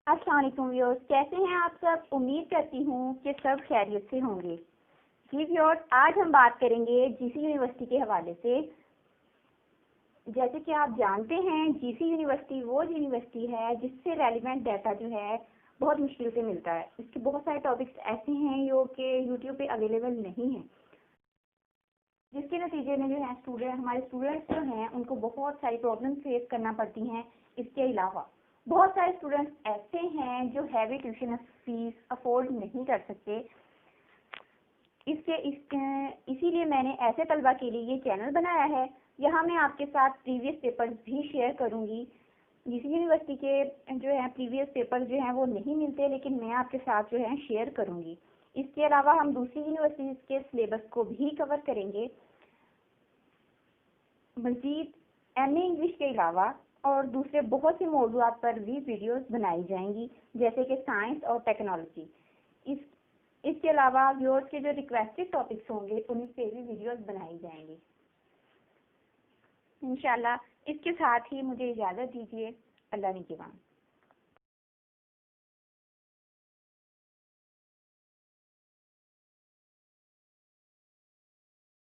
अस्सलाम वालेकुम व्यूअर्स, कैसे हैं आप सब। उम्मीद करती हूँ कि सब खैरियत से होंगे। जी व्यूअर्स, आज हम बात करेंगे जीसी यूनिवर्सिटी के हवाले से। जैसे कि आप जानते हैं, जीसी यूनिवर्सिटी वो यूनिवर्सिटी है जिससे रेलिवेंट डाटा जो है बहुत मुश्किल से मिलता है। इसके बहुत सारे टॉपिक्स ऐसे हैं जो कि यूट्यूब पे अवेलेबल नहीं हैं, जिसके नतीजे में जो है हमारे स्टूडेंट्स जो हैं उनको बहुत सारी प्रॉब्लम फेस करना पड़ती हैं। इसके अलावा बहुत सारे स्टूडेंट्स ऐसे हैं जो हैवी ट्यूशन फीस अफोर्ड नहीं कर सकते। इसीलिए मैंने ऐसे तलबा के लिए ये चैनल बनाया है। यहाँ मैं आपके साथ प्रीवियस पेपर्स भी शेयर करूँगी। जिस यूनिवर्सिटी के जो है प्रीवियस पेपर जो हैं वो नहीं मिलते, लेकिन मैं आपके साथ जो है शेयर करूँगी। इसके अलावा हम दूसरी यूनिवर्सिटीज़ के सिलेबस को भी कवर करेंगे। मज़ीद एमए इंग्लिश के अलावा और दूसरे बहुत से मौजूआत पर भी वीडियोस बनाई जाएंगी, जैसे कि साइंस और टेक्नोलॉजी। इसके अलावा व्यूअर्स के जो रिक्वेस्टेड टॉपिक्स होंगे उन पे भी वीडियोस बनाई जाएंगी इंशाल्लाह। इसके साथ ही मुझे इजाज़त दीजिए। अल्लाह निगहबान।